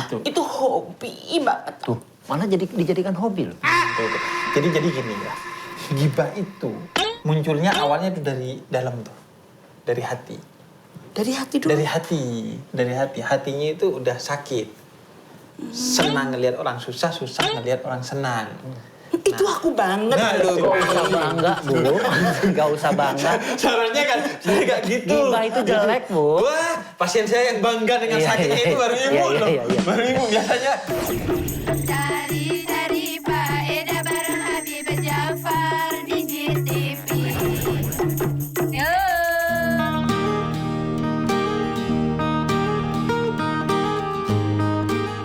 gitu. Itu hobi banget. Tuh, malah dijadikan hobi loh. Tuh. Jadi gini ya. Gibah itu munculnya awalnya tuh dari dalam tuh. Dari hati. Dari hati dulu? Dari hati. Hatinya itu udah sakit. Senang ngelihat orang susah, susah ngelihat orang senang. Itu aku banget loh. Gak usah bangga, Bu. Gak usah bangga. Caranya kan saya gak gitu. Gibah itu jelek, Bu. Wah, pasien saya yang bangga dengan sakitnya itu baru ibu loh. Baru ibu biasanya. Cari faedah bareng Habib Jafar di GTV. Yo.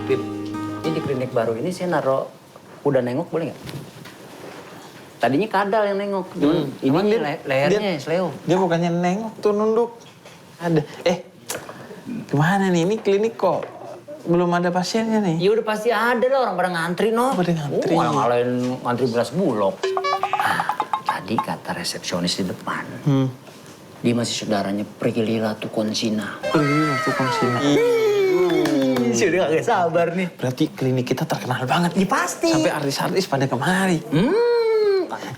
Pip, ini di klinik baru ini saya naruh udah nengok boleh nggak? Tadinya kadal yang nengok, ini lehernya sleo. Dia bukannya nengok tuh nunduk. Ada. Gimana nih? Ini klinik kok belum ada pasiennya nih? Ya udah pasti ada lah, orang pada ngantri, no. Pada ngantri. Malah ngalahin ngantri beras bulog. Tadi kata resepsionis di depan, dia masih saudaranya Prilly Latukonsina. Prilly Latukonsina. Sudah gak sabar nih. Berarti klinik kita terkenal banget. Ya pasti. Sampai artis-artis pada kemari.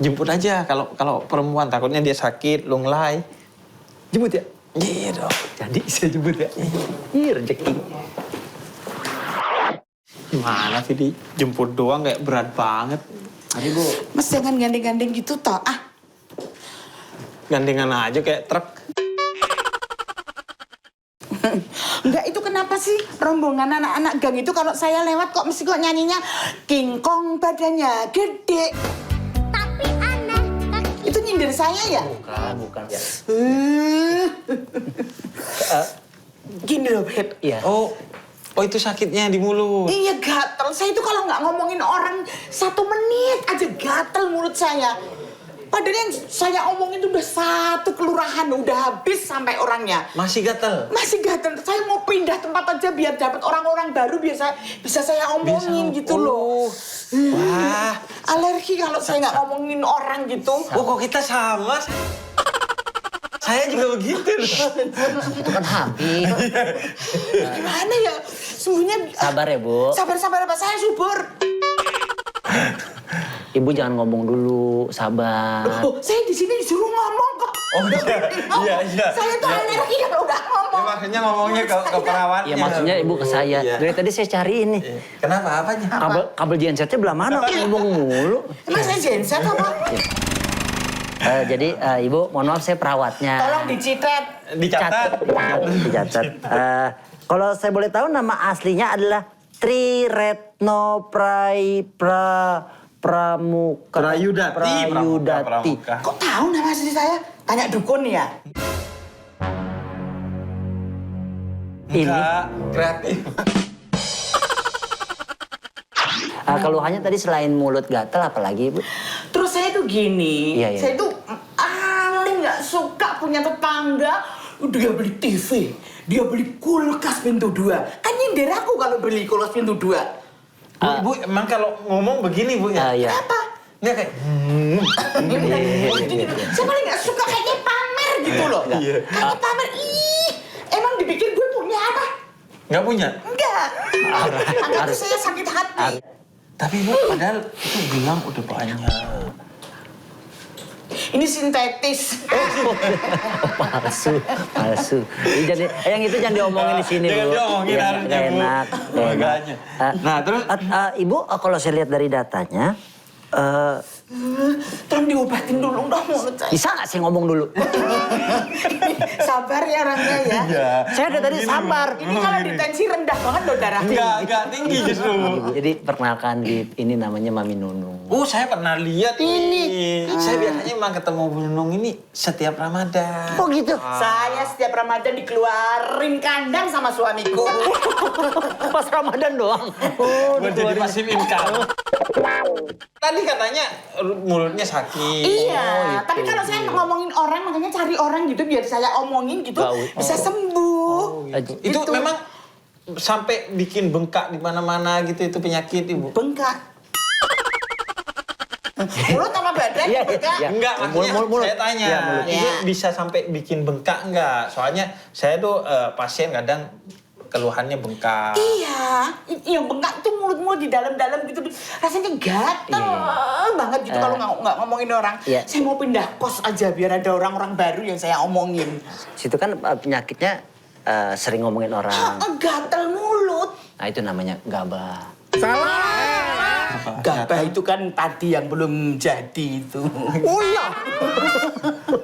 Jemput aja kalau perempuan, takutnya dia sakit, lunglai. Jemput ya? Iya dong. Jadi saya jemput ya? Iya rezeki. Gimana Vidi? Jemput doang kayak berat banget. Aduh, Bu. Mas jangan gandeng-gandeng gitu toh. Gandengan aja kayak truk. Enggak, itu kenapa sih rombongan anak-anak gang itu kalau saya lewat kok mesti kok nyanyinya King Kong badannya gede. Tapi aneh. Itu nyindir saya ya? Bukan ya. Gini loh, Beb. Iya. Oh itu sakitnya di mulut. Iya gatel. Saya itu kalau nggak ngomongin orang 1 menit aja gatel mulut saya. Padahal yang saya omongin itu udah 1 kelurahan, udah habis sampai orangnya. Masih gatel? Masih gatel. Saya mau pindah tempat aja biar dapat orang-orang baru bisa saya omongin gitu loh. Wah. Alergi kalau saya nggak ngomongin orang gitu. Oh kok kita sama? Saya juga begitu loh. Itu kan Habib. Gimana ya? Sungguhnya... Sabar ya, Bu. Sabar apa? Saya subur. Ibu jangan ngomong dulu, sabar. Oh, saya di sini disuruh ngomong kok. Oh iya. Saya tuh alergi kalau udah ngomong. Ya, makanya ngomongnya ke perawatnya. Ya maksudnya ibu ke saya. Iya. Dari tadi saya cari ini. Kenapa? Apanya? Kabel gensetnya belah mana? Ngomong mulu. Emang saya genset apa? Jadi ibu, mohon maaf saya perawatnya. Tolong dicatat. Dicatat. Kalau saya boleh tahu nama aslinya adalah Tri Retno Pramuka. Prayudati. Kok tahu nama asli saya? Tanya dukun ya? Enggak, kreatif. Keluhannya tadi selain mulut gatel apalagi ibu? Terus saya tuh gini, Iya. saya tuh paling nggak suka punya tetangga. Dia beli TV, dia beli kulkas pintu 2. Kan nyindir aku kalau beli kulkas pintu 2. Bu, emang kalau ngomong begini Bu ya? Iya. Kenapa? Nggak kayak... Saya paling nggak suka kayaknya pamer gitu loh. Kayaknya pamer, emang dipikir gue punya apa? Nggak punya? Enggak. Anggap saya sakit hati. Tapi Bu, padahal itu bilang udah banyak. Ini sintetis. Palsu. Jadi yang itu jangan diomongin di sini, Bu. Jangan diomongin Ya, harusnya, nggak Bu. enak. Makanya. Nah, terus? Ibu, kalau saya lihat dari datanya, Tolong diobatin dulu dong mulut saya. bisa nggak sih ngomong dulu? Sabar ya Rangga ya. Iya. Saya dari tadi sabar. Ini kalau ditensi rendah banget loh darahnya. Enggak tinggi justru. Jadi perkenalkan, ini namanya Mami Nunung. Oh, saya pernah lihat ini. Saya biasanya emang ketemu Bu Nunung ini setiap Ramadan. Oh gitu? Saya setiap Ramadan dikeluarin kandang sama suamiku. Pas Ramadan doang. Buat jadi pasif income. Tadi katanya mulutnya sakit. Iya, tapi kalau saya ngomongin orang makanya cari orang gitu biar saya omongin gitu bisa sembuh. Itu memang sampai bikin bengkak di mana-mana gitu itu penyakit Ibu. Bengkak. Mulut sama badan Iya, bengkak. iya. Enggak, maksudnya Mulut. saya tanya, Iya, mulut. itu Iya. bisa sampai bikin bengkak enggak? Soalnya saya tuh pasien kadang keluhannya bengkak. Iya, yang bengkak itu mulut-mulut di dalam-dalam gitu. Rasanya gatel banget gitu kalau nggak ngomongin orang. Iya. Saya mau pindah kos aja biar ada orang-orang baru yang saya omongin. Situ kan penyakitnya sering ngomongin orang. Gatel mulut. Nah itu namanya gabah. Gabah itu kan tadi yang belum jadi itu. Oh iya.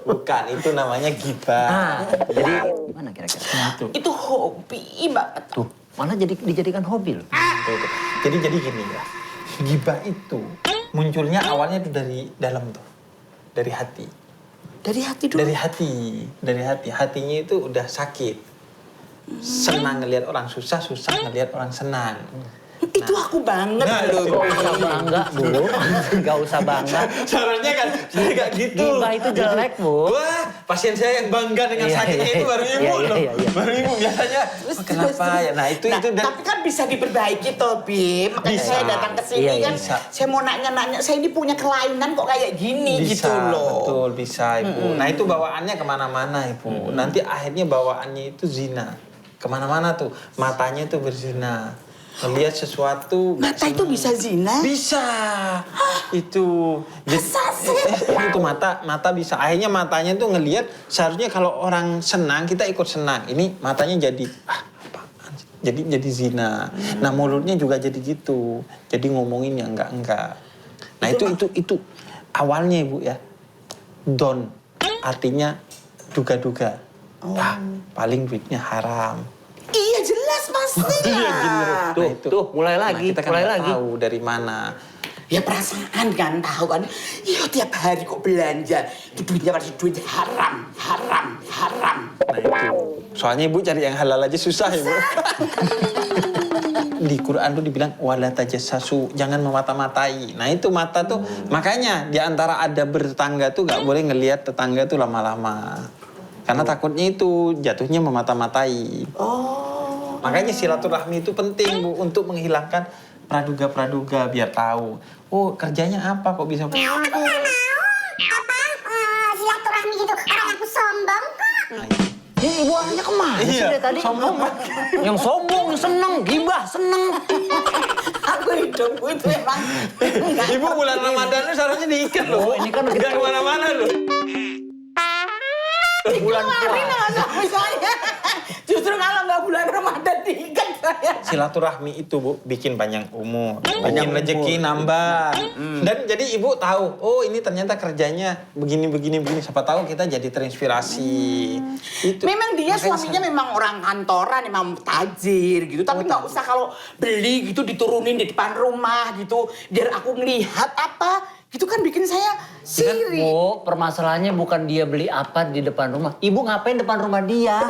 Bukan, itu namanya gibah. Jadi gimana kira-kira? Itu hobi banget. Tuh, malah dijadikan hobi loh. Tuh. Jadi gini ya. Gibah itu munculnya awalnya itu dari dalam tuh. Dari hati. Dari hati dulu. Dari hati. Hatinya itu udah sakit. Senang ngelihat orang susah ngelihat orang senang. Itu aku banget loh. Gak usah bangga, Bu. Gak usah bangga. Seharusnya kan saya gak gitu. Gibah itu jelek, Bu. Wah, pasien saya yang bangga dengan Iya, sakitnya iya, itu baru ibu iya, loh. iya, iya. Baru ibu biasanya. "Oh, kenapa ya? Nah itu Nah, dan tapi kan bisa diperbaiki toh, Bim. Makanya Bisa. saya datang ke sini Iya, iya, kan, bisa. saya mau nanya-nanya, saya ini punya kelainan kok kayak gini bisa, gitu loh. betul bisa ibu. Nah itu bawaannya kemana-mana ibu. Nanti akhirnya bawaannya itu zina. Kemana-mana tuh, matanya tuh berzina. Melihat sesuatu. Mata itu bisa zina? Bisa. Itu. Masa sih? Itu mata bisa. Akhirnya matanya tuh ngelihat seharusnya kalau orang senang kita ikut senang. Ini matanya jadi apaan sih? Jadi zina. Nah mulutnya juga jadi gitu. Jadi ngomongin yang enggak. Nah itu awalnya ibu ya. Don artinya duga-duga. Paling duitnya haram. Iya jelas pastinya. Tuh, mulai lagi, Kita kan mulai nggak lagi. tahu dari mana. Ya perasaan kan, tahu kan. Ya tiap hari kok belanja. Itu duitnya pasti duit haram. Nah itu. Soalnya ibu cari yang halal aja susah ibu. Di Quran tuh dibilang wala tajassasu, jangan memata-matai. Nah itu mata tuh makanya di antara ada bertetangga tuh nggak boleh ngelihat tetangga tuh lama-lama. Karena takutnya itu jatuhnya memata-matai. Makanya silaturahmi itu penting Bu untuk menghilangkan praduga-praduga biar tahu. Oh kerjanya apa kok bisa? Aku nggak mau silaturahmi gitu. Orang aku sombong kok. Ini ibu arahnya kemana sih dari tadi? Sombong. Yang sombong, yang seneng, gibah, seneng. Aku hidupku itu emang. Ibu bulan Ramadan itu seharusnya diikat loh. Ini kan nggak kemana-mana loh. bulan Keluarin puasa. sama suami saya. Justru kalau nggak bulan Ramadan diikat saya. Silaturahmi itu Bu bikin panjang umur, bikin rezeki nambah. Dan jadi ibu tahu, oh ini ternyata kerjanya begini. Siapa tahu kita jadi terinspirasi. Itu. Memang dia Makanya suaminya memang orang kantoran, memang tajir gitu. Tapi nggak usah kalau beli gitu diturunin di depan rumah gitu. Biar aku ngelihat apa, gitu kan bikin saya siri. Bu, permasalahannya bukan dia beli apa di depan rumah. Ibu ngapain depan rumah dia?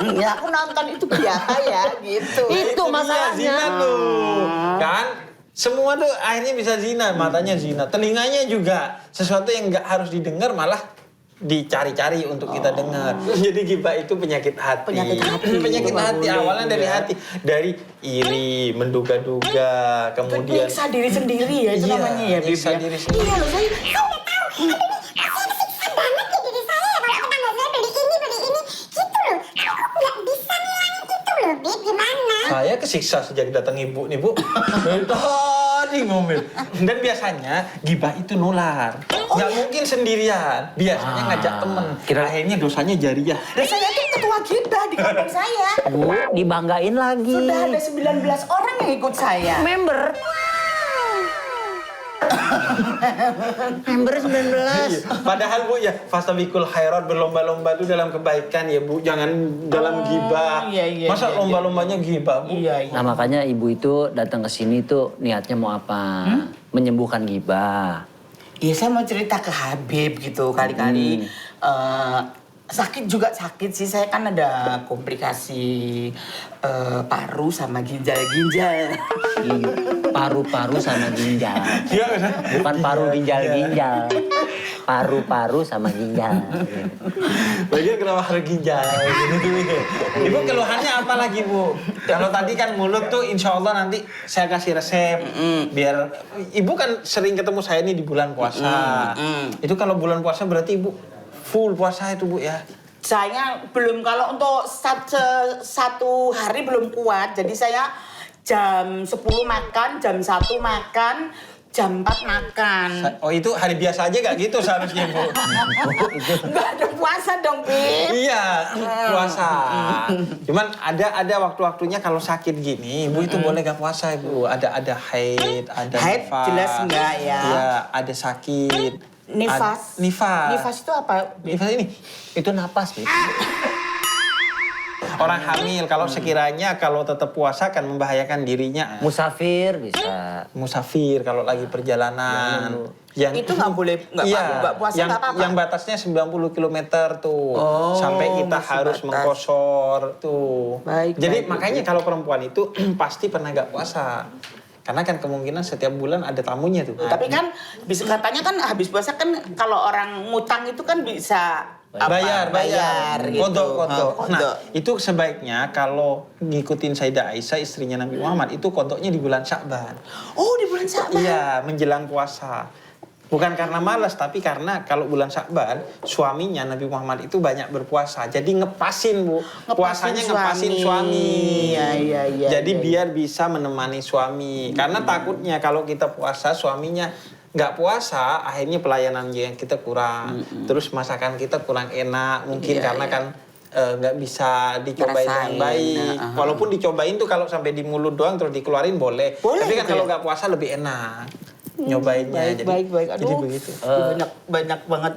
Ya aku nonton itu biasa ya gitu. Itu dia, masalahnya. zina tuh. Kan? Semua tuh akhirnya bisa zina, matanya zina, telinganya juga. Sesuatu yang nggak harus didengar malah dicari-cari untuk kita dengar. Jadi gibah itu penyakit hati. Penyakit hati awalnya dari hati, dari iri, menduga-duga, kemudian Nyiksa diri sendiri ya itu Iya, namanya ya, Bib. nyiksa Ya. diri sendiri. Iya loh, saya Saya udah tahu. Aduh, saya kesiksa banget di diri saya. Kalau tetangga saya beli ini. Gitu loh. Aku nggak bisa ngilangin itu loh, Bib. Gimana? Saya kesiksa sejak datang ibu nih Bu. Dari tadi ngomel. Dan biasanya gibah itu nular. Nggak mungkin sendirian. Biasanya ngajak temen. Akhirnya dosanya jariah. Dan saya itu ketua gibah di kampung saya. Bu, dibanggain lagi. Sudah ada 19 orang yang ikut saya. Member. Member 19. Iya. Padahal Bu ya, fastabiqul khairat, berlomba-lomba itu dalam kebaikan ya Bu. Jangan dalam gibah. iya, Masa iya, lomba-lombanya gibah Bu? Iya. Nah makanya ibu itu datang ke sini tuh niatnya mau apa? Menyembuhkan gibah. Iya, saya mau cerita ke Habib gitu kali-kali. Sakit juga sakit sih, saya kan ada komplikasi paru sama ginjal-ginjal. Paru-paru sama ginjal. Iya, Bukan paru ginjal-ginjal. Paru-paru sama ginjal. Bagian kenapa harus ginjal gitu. Ibu keluhannya apa lagi Bu? Kalau tadi kan mulut tuh insya Allah nanti saya kasih resep. Biar Ibu kan sering ketemu saya nih di bulan puasa. Itu kalau bulan puasa berarti Ibu full puasa itu Bu ya? Saya belum, kalau untuk satu hari belum kuat. Jadi saya jam 10 makan, jam 1 makan, jam 4 makan. Oh itu hari biasa aja gak gitu seharusnya Bu? Enggak ada puasa dong, Bib. Iya, puasa. Cuman ada waktu-waktunya kalau sakit gini, Ibu itu boleh gak puasa Ibu. Ada haid, ada Haid nifas. jelas enggak ya. Iya, ada sakit. Nifas. Nifas. Nifas itu apa? Nifas ini. Itu napas, Bib. Orang hamil kalau sekiranya kalau tetap puasa kan membahayakan dirinya. Musafir bisa. Musafir kalau lagi perjalanan. Itu nggak boleh, nggak puasa nggak apa-apa. Yang batasnya 90 km tuh. Oh, sampai kita masih harus batas. mengkosor tuh. Baik, Jadi baik, makanya kalau perempuan itu pasti pernah nggak puasa. Karena kan kemungkinan setiap bulan ada tamunya tuh. Tapi kan bisa katanya kan habis puasa kan kalau orang ngutang itu kan bisa bayar gitu. kodok. Kodok. Nah itu sebaiknya kalau ngikutin Sayyidah Aisyah istrinya Nabi Muhammad itu kodoknya di bulan Sya'ban. Oh, di bulan Sya'ban. Iya, menjelang puasa. Bukan karena malas, tapi karena kalau bulan Sya'ban, suaminya Nabi Muhammad itu banyak berpuasa. Jadi ngepasin, Bu. Puasanya ngepasin suami. Iya. Jadi biar bisa menemani suami. Karena takutnya kalau kita puasa, suaminya nggak puasa, akhirnya pelayanan kita kurang. Terus masakan kita kurang enak. Mungkin Iya, karena iya. kan nggak bisa dicobain Ngerasain, yang baik. nah, Walaupun dicobain tuh kalau sampai di mulut doang terus dikeluarin boleh. Boleh Tapi kan itu kalau ya? nggak puasa lebih enak nyobainnya. Baik. Jadi Aduh, begitu. banyak banget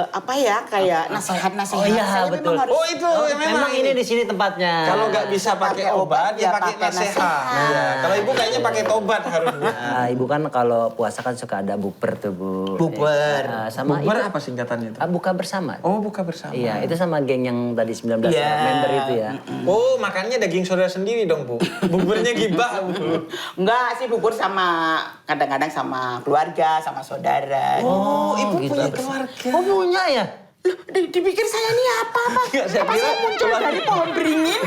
apa ya kayak nasihat-nasihat. Oh iya, Saya betul. memang harus- Oh itu Memang ini di sini tempatnya. kalau nggak bisa pakai obat ya pakai nasihat. Iya. Kalau ibu kayaknya pakai tobat harusnya. Nah, ibu kan kalau puasa kan suka ada bukber tuh, Bu. Bukber. Sama Bukber itu apa singkatannya itu? buka bersama. Oh buka bersama. Iya, itu sama geng yang tadi 19 Iya. member itu ya. Oh makannya daging saudara sendiri dong Bu. Bukbernya gibah Bu. Enggak sih, bubur sama kadang-kadang sama keluarga, sama saudara. Oh ibu gitu. punya keluarga. Oh punya ya? Loh, dipikir saya ini apa? Nggak, saya Apa kira saya muncul keluarga. dari pohon beringin?